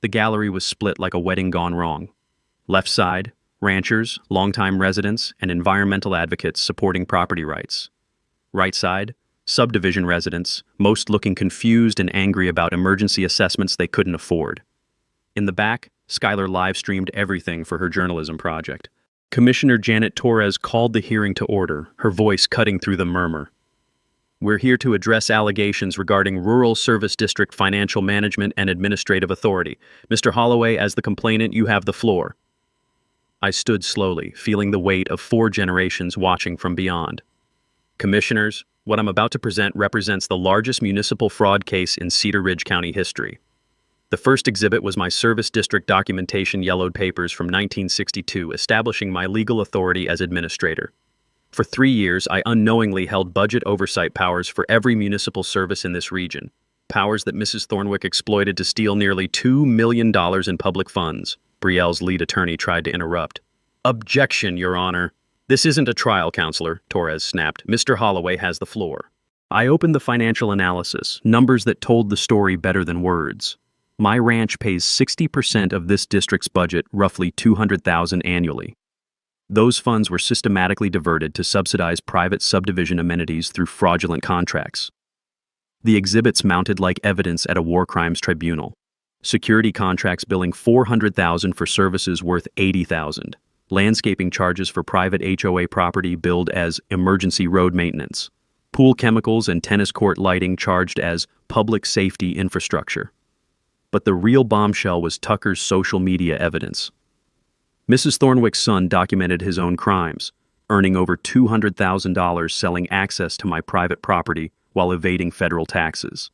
The gallery was split like a wedding gone wrong. Left side, ranchers, longtime residents, and environmental advocates supporting property rights. Right side, subdivision residents, most looking confused and angry about emergency assessments they couldn't afford. In the back, Skylar live-streamed everything for her journalism project. Commissioner Janet Torres called the hearing to order, her voice cutting through the murmur. "We're here to address allegations regarding Rural Service District Financial Management and Administrative Authority. Mr. Holloway, as the complainant, you have the floor." I stood slowly, feeling the weight of 4 generations watching from beyond. "Commissioners, what I'm about to present represents the largest municipal fraud case in Cedar Ridge County history. The first exhibit was my service district documentation yellowed papers from 1962, establishing my legal authority as administrator. For 3 years, I unknowingly held budget oversight powers for every municipal service in this region, powers that Mrs. Thornwick exploited to steal nearly $2 million in public funds." Brielle's lead attorney tried to interrupt. "Objection, Your Honor. This isn't a trial, Counselor," Torres snapped. "Mr. Holloway has the floor." I opened the financial analysis, numbers that told the story better than words. My ranch pays 60% of this district's budget, roughly $200,000 annually. Those funds were systematically diverted to subsidize private subdivision amenities through fraudulent contracts. The exhibits mounted like evidence at a war crimes tribunal. Security contracts billing $400,000 for services worth $80,000. Landscaping charges for private HOA property billed as emergency road maintenance. Pool chemicals and tennis court lighting charged as public safety infrastructure. But the real bombshell was Tucker's social media evidence. Mrs. Thornwick's son documented his own crimes, earning over $200,000 selling access to my private property while evading federal taxes.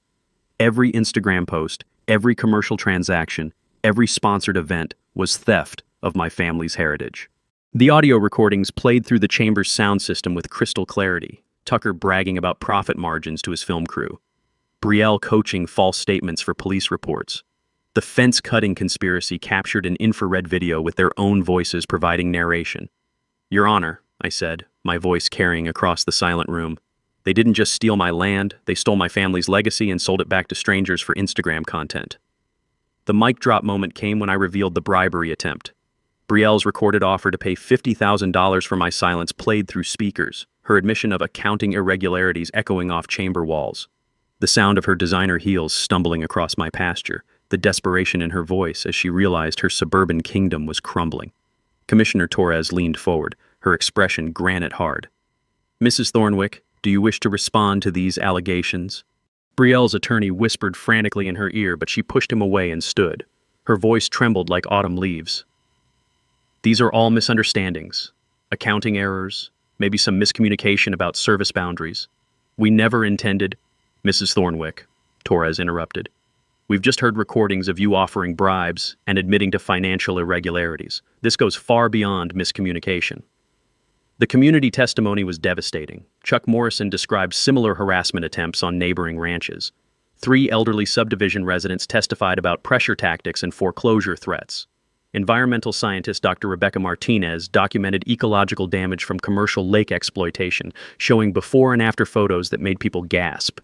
Every Instagram post, every commercial transaction, every sponsored event was theft of my family's heritage. The audio recordings played through the chamber's sound system with crystal clarity, Tucker bragging about profit margins to his film crew. Brielle coaching false statements for police reports. The fence-cutting conspiracy captured an infrared video with their own voices providing narration. "Your Honor," I said, my voice carrying across the silent room, "they didn't just steal my land, they stole my family's legacy and sold it back to strangers for Instagram content." The mic drop moment came when I revealed the bribery attempt. Brielle's recorded offer to pay $50,000 for my silence played through speakers, her admission of accounting irregularities echoing off chamber walls. The sound of her designer heels stumbling across my pasture, the desperation in her voice as she realized her suburban kingdom was crumbling. Commissioner Torres leaned forward, her expression granite hard. "Mrs. Thornwick, do you wish to respond to these allegations?" Brielle's attorney whispered frantically in her ear, but she pushed him away and stood. Her voice trembled like autumn leaves. "These are all misunderstandings, accounting errors, maybe some miscommunication about service boundaries. We never intended—" "Mrs. Thornwick," Torres interrupted. "We've just heard recordings of you offering bribes and admitting to financial irregularities. This goes far beyond miscommunication." The community testimony was devastating. Chuck Morrison described similar harassment attempts on neighboring ranches. 3 elderly subdivision residents testified about pressure tactics and foreclosure threats. Environmental scientist Dr. Rebecca Martinez documented ecological damage from commercial lake exploitation, showing before and after photos that made people gasp.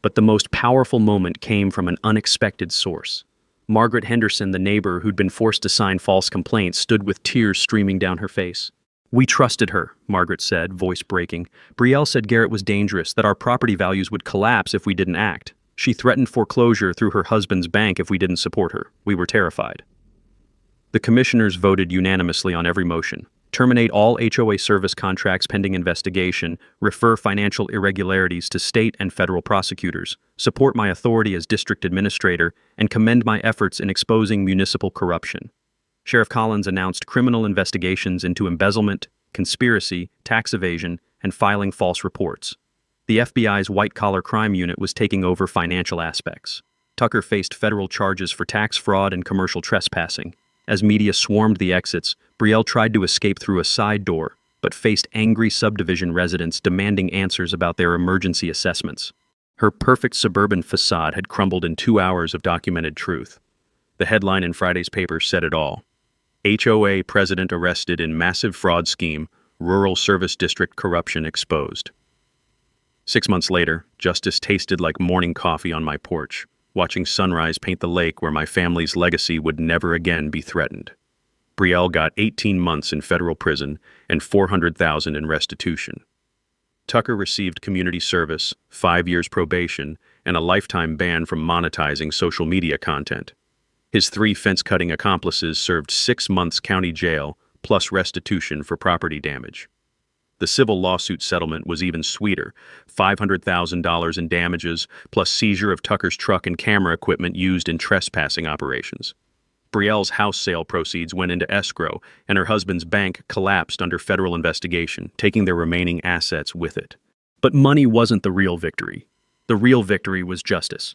But the most powerful moment came from an unexpected source. Margaret Henderson, the neighbor who'd been forced to sign false complaints, stood with tears streaming down her face. "We trusted her," Margaret said, voice breaking. "Brielle said Garrett was dangerous, that our property values would collapse if we didn't act. She threatened foreclosure through her husband's bank if we didn't support her. We were terrified." The commissioners voted unanimously on every motion. Terminate all HOA service contracts pending investigation, refer financial irregularities to state and federal prosecutors, support my authority as district administrator, and commend my efforts in exposing municipal corruption. Sheriff Collins announced criminal investigations into embezzlement, conspiracy, tax evasion, and filing false reports. The FBI's white-collar crime unit was taking over financial aspects. Tucker faced federal charges for tax fraud and commercial trespassing. As media swarmed the exits, Brielle tried to escape through a side door, but faced angry subdivision residents demanding answers about their emergency assessments. Her perfect suburban facade had crumbled in 2 hours of documented truth. The headline in Friday's paper said it all. HOA president arrested in massive fraud scheme, rural service district corruption exposed. 6 months later, justice tasted like morning coffee on my porch, watching sunrise paint the lake where my family's legacy would never again be threatened. Brielle got 18 months in federal prison and $400,000 in restitution. Tucker received community service, 5 years probation, and a lifetime ban from monetizing social media content. His 3 fence-cutting accomplices served 6 months county jail, plus restitution for property damage. The civil lawsuit settlement was even sweeter, $500,000 in damages, plus seizure of Tucker's truck and camera equipment used in trespassing operations. Brielle's house sale proceeds went into escrow, and her husband's bank collapsed under federal investigation, taking their remaining assets with it. But money wasn't the real victory. The real victory was justice.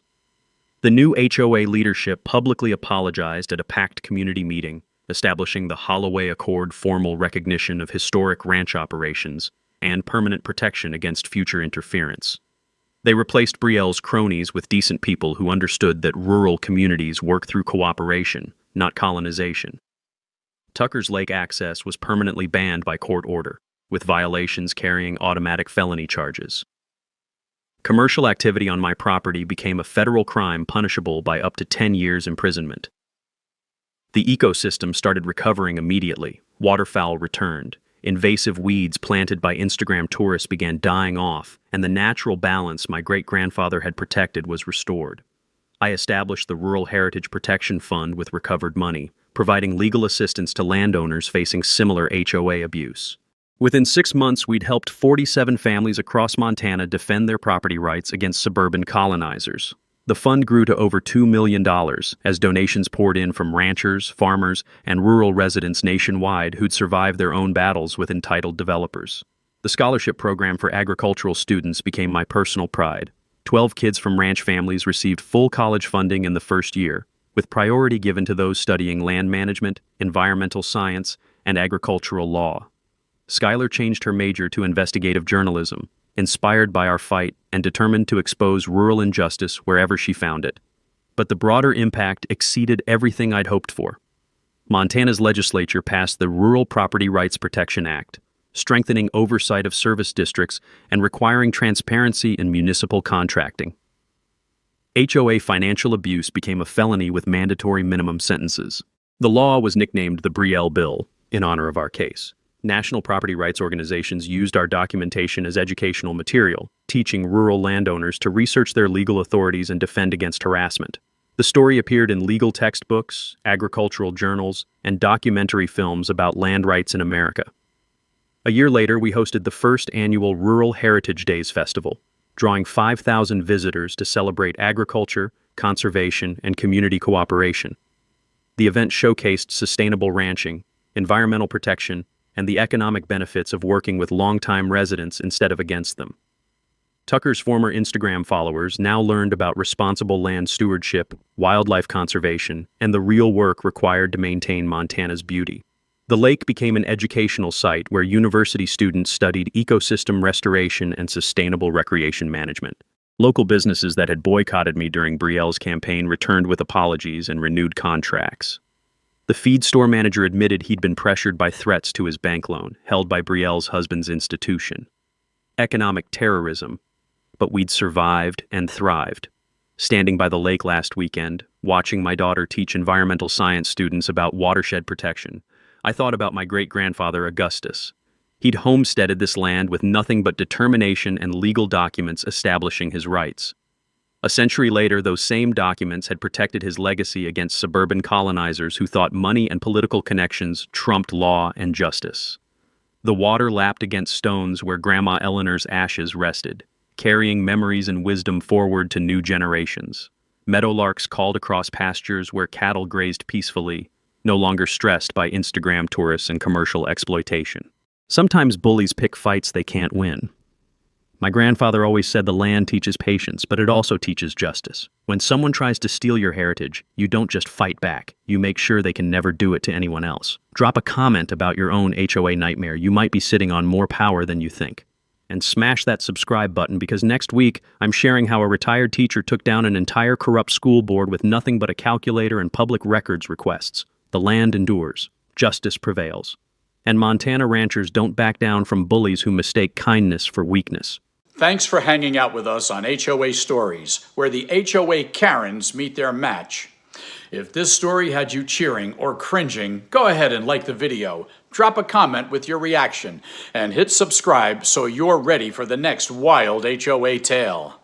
The new HOA leadership publicly apologized at a packed community meeting, establishing the Holloway Accord formal recognition of historic ranch operations and permanent protection against future interference. They replaced Brielle's cronies with decent people who understood that rural communities work through cooperation, not colonization. Tucker's lake access was permanently banned by court order, with violations carrying automatic felony charges. Commercial activity on my property became a federal crime punishable by up to 10 years imprisonment. The ecosystem started recovering immediately. Waterfowl returned. Invasive weeds planted by Instagram tourists began dying off, and the natural balance my great-grandfather had protected was restored. I established the Rural Heritage Protection Fund with recovered money, providing legal assistance to landowners facing similar HOA abuse. Within 6 months, we'd helped 47 families across Montana defend their property rights against suburban colonizers. The fund grew to over $2 million as donations poured in from ranchers, farmers, and rural residents nationwide who'd survived their own battles with entitled developers. The scholarship program for agricultural students became my personal pride. 12 kids from ranch families received full college funding in the first year, with priority given to those studying land management, environmental science, and agricultural law. Skylar changed her major to investigative journalism, inspired by our fight and determined to expose rural injustice wherever she found it. But the broader impact exceeded everything I'd hoped for. Montana's legislature passed the Rural Property Rights Protection Act, strengthening oversight of service districts and requiring transparency in municipal contracting. HOA financial abuse became a felony with mandatory minimum sentences. The law was nicknamed the Brielle Bill, in honor of our case. National property rights organizations used our documentation as educational material, teaching rural landowners to research their legal authorities and defend against harassment. The story appeared in legal textbooks, agricultural journals, and documentary films about land rights in America. A year later, we hosted the first annual Rural Heritage Days Festival, drawing 5,000 visitors to celebrate agriculture, conservation, and community cooperation. The event showcased sustainable ranching, environmental protection, and the economic benefits of working with longtime residents instead of against them. Tucker's former Instagram followers now learned about responsible land stewardship, wildlife conservation, and the real work required to maintain Montana's beauty. The lake became an educational site where university students studied ecosystem restoration and sustainable recreation management. Local businesses that had boycotted me during Brielle's campaign returned with apologies and renewed contracts. The feed store manager admitted he'd been pressured by threats to his bank loan, held by Brielle's husband's institution. Economic terrorism. But we'd survived and thrived. Standing by the lake last weekend, watching my daughter teach environmental science students about watershed protection, I thought about my great-grandfather Augustus. He'd homesteaded this land with nothing but determination and legal documents establishing his rights. A century later, those same documents had protected his legacy against suburban colonizers who thought money and political connections trumped law and justice. The water lapped against stones where Grandma Eleanor's ashes rested, carrying memories and wisdom forward to new generations. Meadowlarks called across pastures where cattle grazed peacefully, no longer stressed by Instagram tourists and commercial exploitation. Sometimes bullies pick fights they can't win. My grandfather always said the land teaches patience, but it also teaches justice. When someone tries to steal your heritage, you don't just fight back. You make sure they can never do it to anyone else. Drop a comment about your own HOA nightmare. You might be sitting on more power than you think. And smash that subscribe button, because next week I'm sharing how a retired teacher took down an entire corrupt school board with nothing but a calculator and public records requests. The land endures. Justice prevails. And Montana ranchers don't back down from bullies who mistake kindness for weakness. Thanks for hanging out with us on HOA Stories, where the HOA Karens meet their match. If this story had you cheering or cringing, go ahead and like the video, drop a comment with your reaction, and hit subscribe so you're ready for the next wild HOA tale.